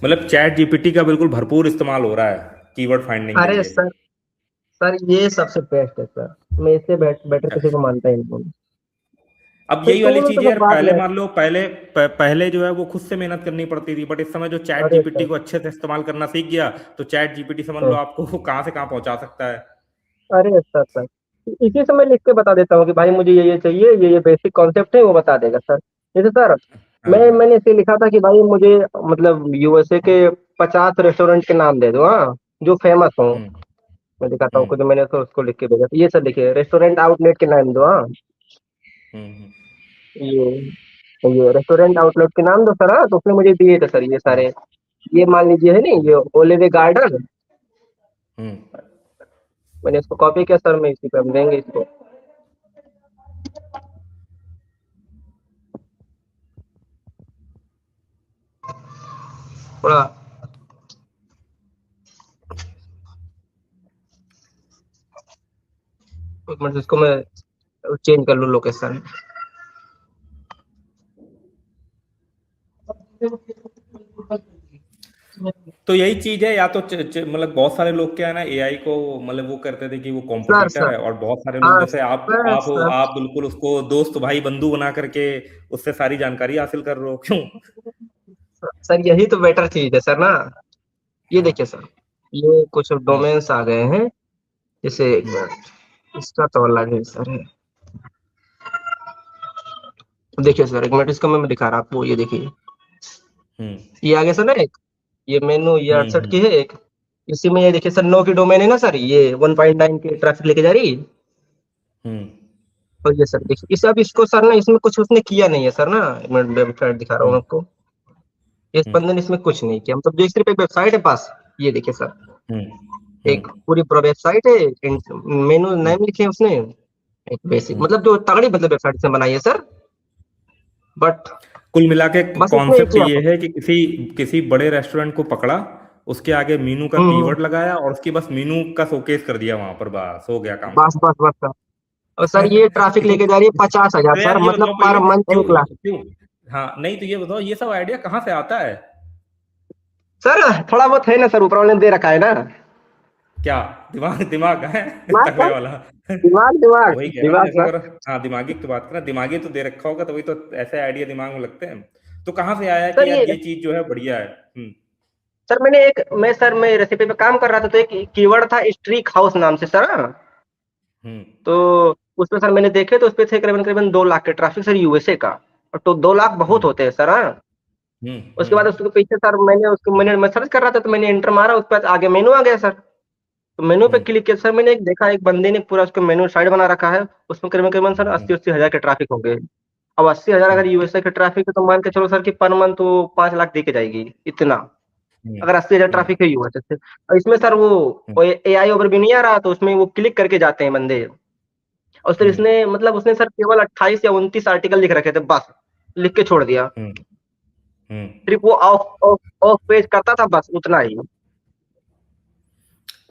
मतलब chat GPT का बिल्कुल भरपूर इस्तेमाल हो रहा है कीवर्ड फाइंडिंग के अरे लिए। सर, सर ये सबसे बेस्ट है सर। मैं इससे बेटर अच्छा किसी को अच्छा। मानता ही नहीं हूँ। अब फिर यही वाली टूल चीज तो है सब यार, बाद पहले में। मान लो पहले जो है वो खुद से मेहनत करनी पड़ती थी, बट इस समय जो चैट अरे जीपीटी सर। को अच्छे से इस्तेमाल करना सीख गया, तो चैट जीपीटी समझ लो हम्म, आपको कहाँ से कहाँ पहुंचा सकता है। अरे सर सर, इसी से मैं लिख के बता देता हूँ कि भाई मुझे ये चाहिए, ये बेसिक कॉन्सेप्ट है, वो बता देगा सर। जैसे सर, हाँ हाँ। मैंने इसे लिखा था कि भाई मुझे मतलब यूएसए के 50 रेस्टोरेंट के नाम दे दो, हाँ, जो फेमस हो। हम्म मैं दिखाता हूँ हम्म खुद, मैंने तो उसको लिख के भेजा था। ये सर देखिए, रेस्टोरेंट आउटलेट के नाम दो, हाँ। हम्म ये ये रेस्टोरेंट आउटलेट के नाम दो सर, हाँ। तो उसने मुझे दिए थे सर ये हम्म सारे। ये मान लीजिए है नहीं, ये ओलेवे गार्डन। हम्म। मैंने इसको कॉपी किया सर, मैं इसी पे हम देंगे इसको थोड़ा। एक मिनट, इसको मैं चेंज कर लूँ लोकेशन। तो यही चीज है, या तो मतलब बहुत सारे लोग क्या है ना, एआई को मतलब वो करते थे कि वो सर कॉम्पिटिटर सर, है, और बहुत सारे लोग हाँ जैसे आप सर आप हो, सर। आप बिल्कुल उसको दोस्त भाई बंधु बना करके उससे सारी जानकारी हासिल कर रहे हो, क्यों? सर यही तो बेटर चीज है सर ना। ये हाँ। देखिए सर, ये कुछ हम्म डोमेन्स आ गए हैं। जैसे एक हम्म मिनट, इसका तो अलग है सर। देखिए सर, एक मिनट, इसका मैं दिखा रहा हूँ आपको, ये देखिए। हम्म ये आ गया सर ना एक, ये मेनू, ये 68 हम्म की है एक। इसी में ये देखिए सर, 9 की डोमेन है ना सर, ये 1.9 के ट्रैफिक लेके जा रही है। हम्म और ये सर देखिए, इसे अब इसको सर ना, इसमें कुछ उसने किया नहीं है सर ना। एक मिनट, वेबसाइट दिखा रहा हूँ हम्म आपको। इस हम्म बंदे ने इसमें कुछ नहीं किया, मतलब जो सिर्फ एक वेबसाइट है बस। ये देखिए सर, एक हम्म पूरी वेबसाइट है, मेनू हम्म नेम लिखे हैं उसने। एक बेसिक, हम्म। मतलब जो तगड़ी मतलब वेबसाइट से बनाई है सर। बट कुल मिला के बस इसने ये कॉन्सेप्ट किया ये था। है कि किसी किसी बड़े रेस्टोरेंट को पकड़ा, उसके आगे मीनू का हम्म, कीवर्ड लगाया, और उसकी बस मीनू का शोकेस कर दिया वहां पर, बस हो गया काम बस खत्म। बस बस सर। और सर ये ट्रैफिक लेके जा रही है 50,000 तो सर, यार ये मतलब बताओ पर पहले, मंथ क्यों 1 लाख। क्यों? हाँ नहीं, तो ये बताओ ये सब आइडिया कहाँ से आता है? सर थोड़ा बहुत है ना सर, ऊपर वाले ने दे रखा है ना। क्या दिमाग दिमाग है दिमाग तगड़े सर, वाला? दिमाग दिमाग वही कह रहा हूँ, दिमाग जैसे सर। अगर हाँ दिमागी की बात करें, दिमागी तो दे रखा होगा, तभी तो ऐसे आइडिया दिमाग में लगते हैं। तो कहाँ से आया सर कि यार ये, ये चीज जो है बढ़िया है? सर मैं रेसिपी पे काम कर रहा था, तो एक कीवर्ड था स्ट्रीक हाउस नाम से सर, हाँ। हम्म तो उसमें सर मैंने देखे, तो उसपे थे करीबन करीबन 2 लाख के ट्रैफिक सर, यूएसए का। और तो 2 लाख बहुत हम्म होते हैं सर, हाँ। हम्म उसके बाद हम्म उसके पीछे सर, मैं सर्च कर रहा था, तो मैंने एंटर मारा, उसके बाद आगे मेनू आ गया सर। तो मेनू पे हम्म क्लिक किया सर, मैंने एक देखा, एक बंदे ने पूरा उसका मेनू साइड बना रखा है। उसमें करीबन करीबन सर हम्म 80-80 हजार के ट्रैफिक हो गए। अब 80 हजार अगर हम्म यूएसए के ट्रैफिक है, तो मान के चलो सर कि पर मंथ वो 5 लाख दे के जाएगी इतना। हम्म अगर 80 हजार हम्म ट्रैफिक है यूएसए से, और इसमें सर हम्म वो एआई ओवर भी नहीं आ रहा, तो उसमें वो क्लिक करके जाते हैं बंदे। और सर हम्म इसने मतलब उसने सर केवल 28 या 29 आर्टिकल लिख रखे थे बस, लिख के छोड़ दिया। हम्म हम्म। सिर्फ वो ऑफ ऑफ ऑफ पेज करता था, बस उतना ही।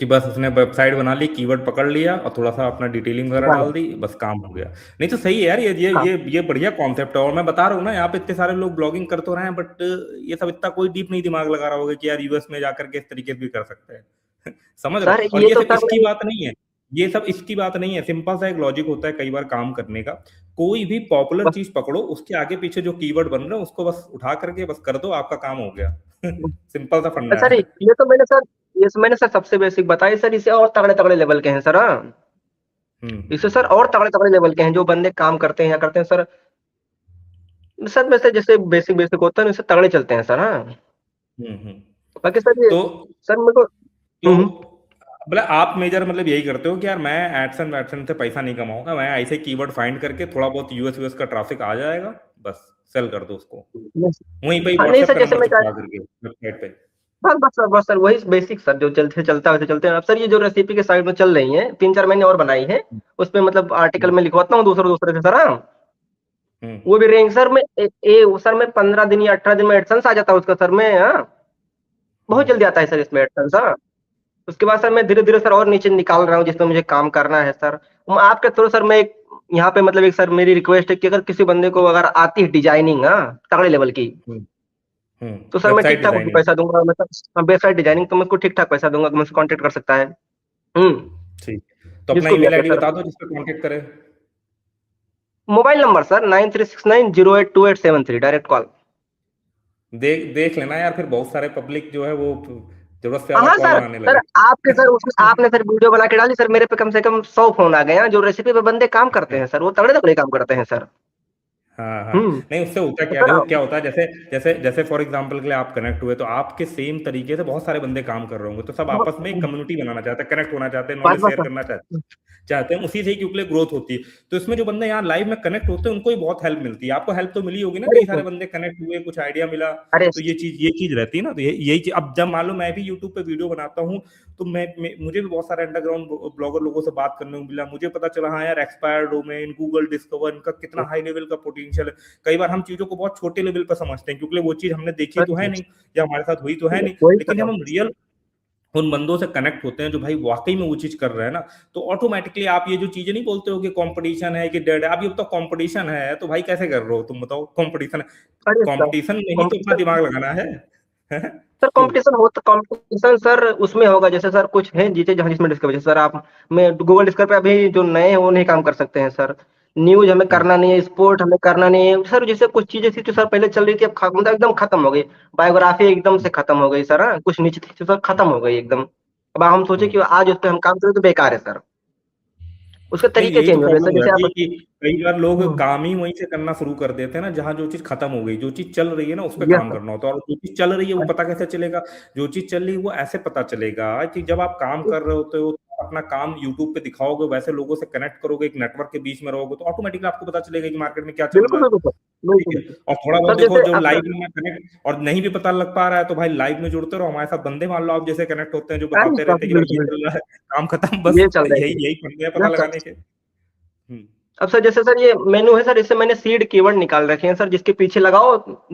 कि बस उसने वेबसाइट बना ली, कीवर्ड पकड़ लिया और थोड़ा सा अपना डिटेलिंग वगैरह बस, डाल दी, बस काम हो गया। नहीं तो सही है यार, हाँ। ये बढ़िया कॉन्सेप्ट है, और मैं बता रहा हूँ ना, यहाँ पे इतने सारे लोग ब्लॉगिंग कर तो रहे हैं, बट ये सब इतना कोई डीप नहीं दिमाग लगा रहा होगा कि यार यूएस में जाकर के इस तरीके से भी कर सकते हैं। समझ रहे सर हो? और ये ये तो सिर्फ सर इसकी मैं, बात नहीं है, ये सब इसकी बात नहीं है, सिंपल सा एक लॉजिक होता है कई बार काम करने का। कोई भी पॉपुलर बस चीज पकड़ो, उसके आगे पीछे जो कीवर्ड बन रहे हैं उसको बस उठा करके बस कर दो, आपका काम हो गया। सिंपल सा फंडा सर है। ये तो मैंने सर, ये मैंने सर सबसे बेसिक बताई सर। इसे और तगड़े तगड़े लेवल के हैं सर, हाँ। इसे सर हम्म। और तगड़े तगड़े लेवल के हैं, जो बंदे काम करते हैं या करते हैं सर। सर वैसे जैसे बेसिक बेसिक होता है ना, इससे तगड़े चलते हैं सर, हाँ। हम्म। बाकी सर ये, तो सर मेरे को। तो हम्म, मतलब आप मेजर मतलब यही करते हो कि यार मैं एडसन वैडसन से पैसा नहीं कमाऊंगा, मैं ऐसे कीवर्ड फाइंड करके थोड़ा बहुत यूएस यूएस का ट्रैफिक आ जाएगा, बस सेल कर दो उसको, वहीं पे ही हाँ नहीं व्हाट्सएप सर, पे जैसे नंबर मैं चिपका करके वेबसाइट पे। बस सर वही बेसिक सर, जो चलते चलता वैसे चलते हैं। अब सर ये जो रेसिपी के साइड में चल रही है, 3-4 महीने और बनाई है। उसमें मतलब आर्टिकल हम्म में लिखवाता हूँ दूसरे दूसरे से सर, हाँ। हम्म वो भी रेंज सर में सर में 15 दिन या 18 दिन में एडसेंस आ जाता है उसका सर में, हाँ। बहुत हम्म जल्दी आता है सर इसमें एडसेंस, हाँ। उसके बाद सर मैं धीरे धीरे सर और नीचे निकाल रहा हूँ, जिसमें मुझे काम करना है सर। आपके थ्रू सर मैं यहाँ पे मतलब एक सर मेरी रिक्वेस्ट है कि अगर किसी बंदे को अगर आती है डिजाइनिंग, हाँ, तगड़े लेवल की, हम्म तो सर मैं वेबसाइट ठीक ठाक उसको डिजाइनिंग। पैसा दूंगा, मतलब वेबसाइट डिजाइनिंग तो मैं उसको ठीक ठाक पैसा दूंगा, मुझसे कांटेक्ट कर सकता है। ठीक, तो अपना जिसको भी ईमेल आते आईडी सर। बता दो जिस पे कांटेक्ट करे। Mobile number sir 9369082873, direct call. देख देख लेना यार, फिर बहुत सारे पब्लिक जो है वो जरूरत से ज्यादा हाँ कॉल सर। आने सर लगे। आपके सर उसमें आपने सर वीडियो बना के डाली सर, मेरे पे कम से कम 100 फोन आ गए हैं, जो रेसिपी पे बंदे काम करते हैं सर, वो तगड़े तगड़े काम करते हैं सर। हाँ हाँ, हम्म। नहीं उससे होता तो क्या, सर देखो क्या होता है, जैसे जैसे जैसे फॉर एग्जांपल के लिए आप कनेक्ट हुए तो आपके सेम तरीके से बहुत सारे बंदे काम कर रहे होंगे, तो सब आपस में एक कम्युनिटी बनाना चाहते हैं, कनेक्ट होना चाहते हैं, बस नॉलेज बस शेयर करना चाहते हैं, उसी से क्योंकि ग्रोथ होती है। तो इसमें जो बंदे यहाँ लाइव में कनेक्ट होते हैं उनको भी बहुत हेल्प मिलती है, आपको हेल्प तो मिली होगी ना, अरे कई सारे बंदे कनेक्ट हुए, कुछ आइडिया मिला, अरे तो ये चीज रहती है ना, तो यही चीज। अब जब मान लो मैं भी यूट्यूब पे वीडियो बनाता हूँ, तो मुझे भी बहुत सारे अंडरग्राउंड ब्लॉगर लोगों से बात करने को मिला, मुझे पता चला हाँ यार एक्सपायर डोमेन, गूगल डिस्कवर, इनका कितना हाई लेवल का पोटेंशियल है। कई बार हम चीजों को बहुत छोटे लेवल पर समझते हैं क्योंकि वो चीज हमने देखी तो है नहीं, या हमारे साथ हुई तो है नहीं, वही लेकिन सर। जब हम रियल उन बंदों से कनेक्ट होते हैं जो भाई वाकई में वो चीज कर रहे हैं ना, तो ऑटोमेटिकली आप ये जो चीजें नहीं बोलते हो कि कंपटीशन है कि डेड है, आप ये बताओ कंपटीशन है तो भाई कैसे कर रहे हो, तुम बताओ कंपटीशन है, अरे सर कंपटीशन में ही तो अपना कंपटीशन, दिमाग लगाना है। सर क्यों? कंपटीशन हो तो कंपटीशन सर उसमें होगा, जैसे सर कुछ है जीते जहाँ जिसमें डिस्कवर, जैसे सर आप मैं गूगल डिस्कवर पे अभी जो नए हैं वो नहीं काम कर सकते हैं सर। न्यूज हमें हम्म करना नहीं है, स्पोर्ट हमें करना नहीं है सर, जैसे कुछ चीजें थी जो सर पहले चल रही थी, अब मतलब एकदम खत्म हो गई। बायोग्राफी एकदम से खत्म हो गई सर, हाँ कुछ नीचे थी जो सर खत्म हो गई एकदम। अब हम सोचे हम्म। कि आज उस पर हम काम करें तो बेकार है सर, उसके नहीं तरीके यही तो चेंज हो रहे हैं प्रॉब्लम सर, हो जैसे जाती आप। है कि कई बार लोग हम्म, काम ही वहीं से करना शुरू कर देते हैं ना जहां जो चीज खत्म हो गई, जो चीज चल रही है ना उस पर यस काम करना होता है, और जो चीज चल रही है वो पता कैसे चलेगा, जो चीज चल रही है वो ऐसे पता चलेगा कि जब आप काम सर। कर रहे होते हो तो अपना काम यूट्यूब पे दिखाओगे, वैसे लोगों से कनेक्ट करोगे, एक नेटवर्क के बीच में रहोगे, तो ऑटोमेटिकली आपको पता चलेगा कि मार्केट में क्या चल बिल्कुल रहा है। बिल्कुल सर, ठीक बिल्कुल है, बिल्कुल। और थोड़ा बहुत सर देखो जैसे जो अब लाइव सर, में कनेक्ट और नहीं भी पता लग पा रहा है तो भाई लाइव में जुड़ते रहो हमारे साथ, बंदे मान लो आप जैसे कनेक्ट होते हैं जो अरे बताते सर रहते हैं कि भाई ये बिल्कुल चल रहा है, काम खत्म, बस ये चल रहा यही है। यही फंडे हैं पता यस लगाने सर। के। हम्म अब सर जैसे सर ये मेनू है सर, इससे मैंने सीड कीवर्ड निकाल रखे हैं सर, जिसके पीछे लगाओ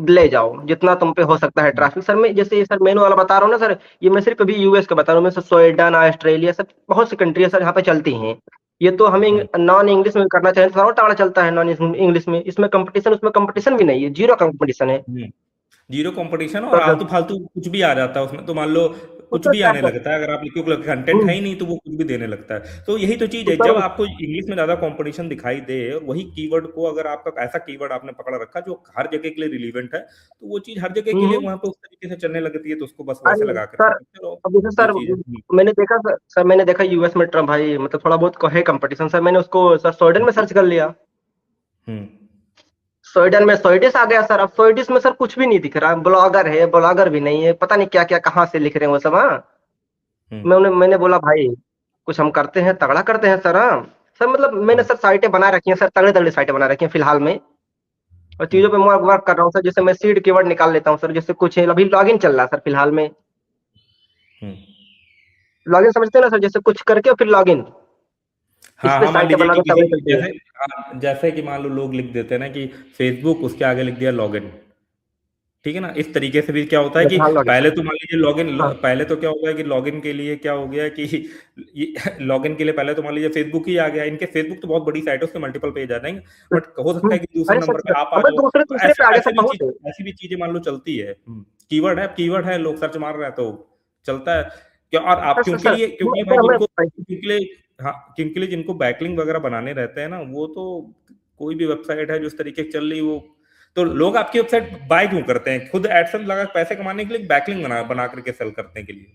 ले जाओ जितना तुम पे हो सकता है हम्म ट्रैफिक सर। मैं जैसे ये सर मेनू वाला बता रहा हूँ ना सर, ये मैं सिर्फ अभी यूएस का बता रहा हूँ, मैं सर स्वीडन ऑस्ट्रेलिया सब बहुत सी कंट्री है सर यहाँ पे चलती हैं। ये तो हमें हम्म नॉन इंग्लिश में करना चाहिए तो और तगड़ा चलता है नॉन इंग्लिश में, इसमें कंपटीशन उसमें कंपटीशन भी नहीं है, जीरो कंपटीशन है। हम्म। जीरो कंपटीशन, और तो सर आलतू फालतू कुछ भी आ जाता है उसमें, तो मान लो तो कुछ सर भी क्या आने सर। लगता है, अगर आप लिखो कंटेंट है हम्म, ही नहीं तो वो कुछ भी देने लगता है, तो यही तो चीज तो है, सर जब आपको इंग्लिश में ज्यादा कंपटीशन दिखाई दे और वही कीवर्ड को अगर आपका ऐसा कीवर्ड आपने पकड़ रखा जो हर जगह के लिए रिलीवेंट है, तो वो चीज हर जगह के लिए हम्म, वहां पे उस तरीके से चलने लगती है, तो उसको बस वैसे अरे लगा करके सर चलते रहो। अब जैसे ये सर चीज है। मैंने देखा सर मैंने देखा यूएस में ट्रम्प भाई मतलब थोड़ा बहुत है कंपटीशन सर, मैंने उसको सर स्वीडन में सर्च कर लिया। हम्म स्वीडन में स्वीडिश आ गया सर, अब स्वीडिश में सर कुछ भी नहीं दिख रहा, ब्लॉगर है ब्लॉगर भी नहीं है, पता नहीं क्या क्या कहाँ से लिख रहे हैं वो सब, हाँ। हम्म मैंने बोला भाई कुछ हम करते हैं तगड़ा करते हैं सर, हाँ। सर मतलब मैंने हम्म सर साइटें बना रखी हैं सर, तगड़े तगड़े साइटें बना रखी हैं फिलहाल में, और चीजों हम्म पे मैं वर्क कर रहा हूँ सर, जैसे मैं सीड कीवर्ड निकाल लेता हूँ सर, जैसे कुछ है अभी लॉगिन चल रहा है सर फिलहाल में। हम्म। लॉगिन समझते हैं ना सर, जैसे कुछ करके और फिर लॉगिन, इस हाँ पे हाँ, मान साइटें लीजिए बना कि के किसी तगड़ी चलती है। जैसे, हाँ, जैसे कि मान लो लोग लिख देते हैं ना कि फेसबुक उसके आगे लिख दिया लॉगिन, ठीक है ना, इस तरीके से भी क्या होता है कि जैसे हाँ लॉगिन पहले तो मान लीजिए लॉगिन, हाँ पहले तो क्या होगा कि लॉगिन के लिए क्या हो गया कि ये लॉगिन के लिए पहले तो मान लीजिए फेसबुक ही आ गया, इनके फेसबुक तो बहुत बड़ी साइट है उसके मल्टीपल पेज आ जाएंगे, बट हो सकता है कि दूसरे अरे सच नंबर पे सर आप आ हमें जाओ, दूसरे तो दूसरे ऐसे पे आगे ऐसे सर भी बहुत चीज है। ऐसी भी चीजें मान लो चलती है। कीवर्ड है लोग सर्च मार रहे हैं तो चलता है क्या, और आप सर सर क्योंकि सर लिए क्योंकि भाई सर हमें जिनको हाँ, जिनके लिए जिनको बैकलिंक वगैरह बनाने रहते हैं ना, वो तो कोई भी वेबसाइट है जो इस तरीके की चल रही वो, तो लोग आपकी वेबसाइट बाय क्यों करते हैं, खुद एडसेंस लगा के पैसे कमाने के लिए, बैकलिंक बना बना करके सेल करने के लिए।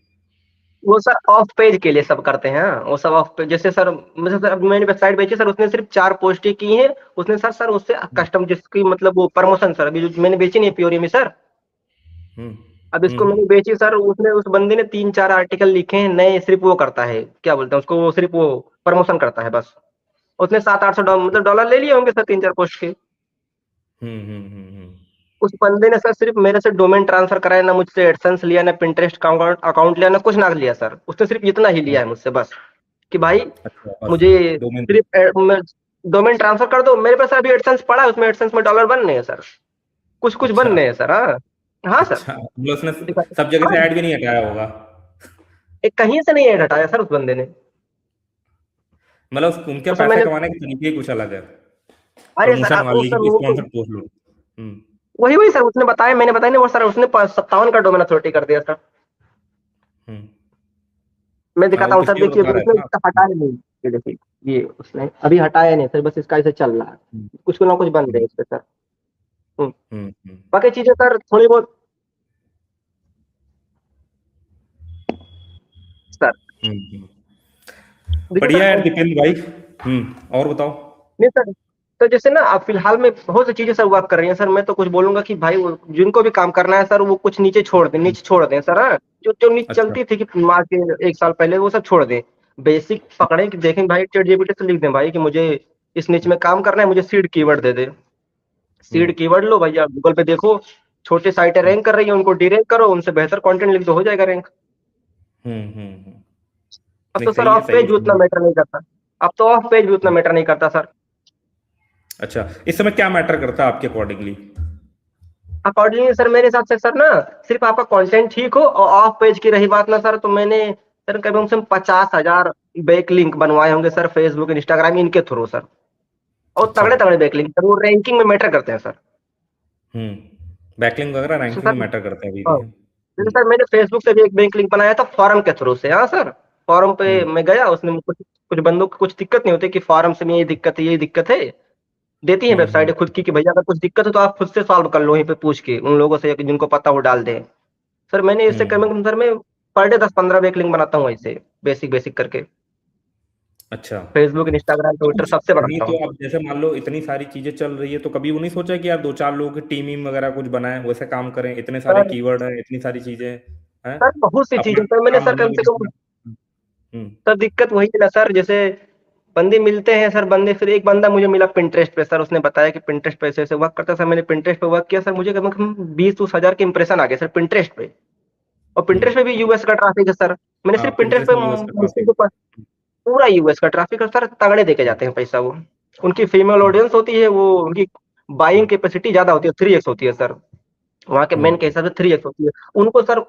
वो सर ऑफ पेज के लिए सब करते हैं, हाँ। वो सब ऑफ पेज, जैसे सर मुझे सर अभी मैंने वेबसाइट बेची सर, उसने सिर्फ 4 पोस्टें की हैं, उसने सर सर उससे हम्म कस्टम जिसकी मतलब वो प्रमोशन सर, अभी जो मैंने बेची नहीं प्योरी में सर, हम्म अब इसको मैंने बेची सर, उसने उस बंदे ने 3 4 आर्टिकल लिखे हैं नए, सिर्फ वो करता है क्या बोलते हैं उसको, वो सिर्फ वो प्रमोशन करता है बस। उसने 700 800 मतलब डॉलर ले लिए होंगे सर 3 4 पोस्ट के। हम्म। उस बंदे ने सर सिर्फ मेरे से डोमेन ट्रांसफर कराया, ना मुझसे एडसेंस लिया, ना पिंटरेस्ट अकाउंट अकाउंट लिया, ना कुछ ना लिया सर, उसने सिर्फ इतना ही लिया है मुझसे बस, कि भाई अच्छा बस मुझे डोमेन। सिर्फ डोमेन ट्रांसफर कर दो, मेरे पास अभी एडसेंस पड़ा है, उसमें एडसेंस में डॉलर बन रहे हैं सर, कुछ कुछ बन अच्छा रहे हैं सर, हाँ। हाँ सर अच्छा, मतलब उसने दिखा, सब जगह हाँ से ऐड भी नहीं हटाया होगा, एक कहीं से नहीं ऐड हटाया सर उस बंदे ने। मतलब उनके तो सर पैसे मैंने, कमाने के तरीके ही कुछ अलग है, अरे सर प्रमोशन आप मान वो लीजिए सर कि वो स्पॉन्सर पोस्ट लो। हम्म वही वही सर उसने बताया, मैंने बताया नहीं वो सर, उसने 57 का डोमेन अथॉरिटी कर दिया सर। हम्म। मैं हाँ, दिखाता वो हूँ सर, पिछली बार देखिए बता अभी रहा उसने था ना। इसका हटाया नहीं, ये देखिए, ये उसने अभी हटाया नहीं सर, बस इसका ऐसे चल रहा है, हम्म, कुछ ना कुछ बन रहा है हम्म, इस पे सर। हम्म। हम्म, बाकी चीजें सर थोड़ी बहुत सर, हम्म, देखिए बढ़िया सर, यार दीपेंद्र भाई। और बताओ। नहीं सर, तो जैसे ना अब फिलहाल में बहुत सी चीजें सर वर्क कर रही हैं सर, मैं तो कुछ बोलूंगा कि भाई जिनको भी काम करना है सर वो कुछ नीचे छोड़ दें, नीचे छोड़ दें सर, हाँ? जो जो नीचे अच्छा। चलती थी कि मार के 1 साल पहले, वो सब छोड़ दें। बेसिक पकड़े कि देखें भाई, चैट जीपीटी से लिख दें भाई कि मुझे इस निच में काम करना है, मुझे सीड कीवर्ड दे दे। हम्म, सीड कीवर्ड लो भैया, गूगल पे देखो, छोटे साइटें हम्म, रैंक कर रही है, उनको डीरैंक करो, उनसे बेहतर कंटेंट लिख दो, हो जाएगा रैंक। अब नहीं, तो सर सही है, ऑफ सही है, पेज भी उतना सही है। मैटर नहीं करता, अब तो ऑफ पेज भी उतना मैटर नहीं करता सर। अच्छा, इस समय क्या मैटर करता है आपके अकॉर्डिंगली? अकॉर्डिंगली सर मेरे हिसाब से सर ना, सिर्फ आपका कंटेंट ठीक हो, और ऑफ पेज की रही बात ना सर, तो मैंने सर कम से कम 50,000 बैक लिंक बनवाए होंगे सर, फेसबुक इंस्टाग्राम इनके थ्रू सर, और अच्छा। तगड़े तगड़े बैक लिंक सर, वो रैंकिंग में मैटर करते हैं सर। बैकलिंक वगैरह तो रैंकिंग सर में मैटर करता है अभी भी। हाँ, जैसे सर मैंने फेसबुक से भी एक बैंक लिंक बनाया था फॉरम के थ्रू से, हाँ सर, फॉरम पे हम्म, मैं गया, उसने कुछ कुछ बंदों को कुछ दिक्कत नहीं होती कि फॉरम से में ये दिक्कत है, ये दिक्कत है, देती है हम्म, वेबसाइट खुद की कि भैया अगर कुछ दिक्कत हो तो आप खुद से सॉल्व कर लो, वहीं पे पूछ के उन लोगों से जिनको पता हो डाल दें। सर मैंने इससे हम्म। कम सर मैं पर डे 10-15 बैक लिंक बनाता हूँ ऐसे, बेसिक बेसिक करके, अच्छा। फेसबुक इंस्टाग्राम तो ट्विटर कुछ सबसे नहीं बनाता तो हूँ। आप जैसे मान लो इतनी सारी चीजें चल रही है, तो कभी वो नहीं सोचा कि यार दो चार लोगों की टीम वगैरह कुछ बनाए, वैसे काम करें, इतने सारे सर कीवर्ड हैं, इतनी सारी चीजें हैं, सर बहुत सी अपना चीजें सर मैंने काम सर अलग कम से कम, दिखना। हम्म, सर दिक्कत वही है ना सर, जैसे बंदे मिलते हैं सर, बंदे फिर एक बंदा मुझे मिला पिंटरेस्ट पे सर, उसने बताया कि पिंटरेस्ट पे ऐसे ऐसे वर्क करता है सर, मैंने पिंटरेस्ट पे वर्क किया सर, मुझे कम से कम 20-30 हजार के इंप्रेशन आ गए सर पिंटरेस्ट पे, और पिंटरेस्ट पे हम्म। भी यूएस का ट्रैफिक है सर। मैंने हाँ, सिर्फ पिंटरेस्ट Pinterest पे में यूएस का मुश्किल काफी। से पूरा यूएस का ट्रैफिक है सर, तगड़े देके जाते हैं पैसा वो, उनकी फीमेल हम्म, ऑडियंस होती है वो, उनकी बाइंग हम्म, कैपेसिटी ज्यादा होती है, 3x होती है सर, वहाँ के मेन हम्म, के हिसाब से 3x होती है, उनको सर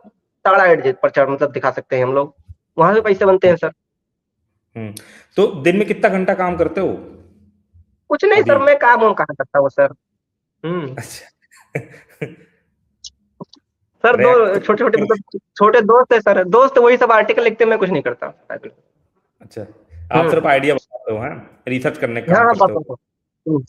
तगड़ा एड पर मतलब दिखा सकते हैं हम लोग, वहां से पैसे बनते हैं सर। हम्म। तो दिन में कितना घंटा काम करते हो कुछ नहीं अभी? सर, मैं काम वाम कहाँ करता हूँ सर। हम्म। अच्छा। सर दो रैक तो छोटे छोटे मतलब छोटे दोस्त है सर, दोस्त वही सब आर्टिकल लिखते हैं, मैं कुछ नहीं करता। अच्छा, आप हम्म। सिर्फ आइडिया बताते हो, हैं रिसर्च करने का हाँ काम हाँ करते बस हो? बस बस। हम्म।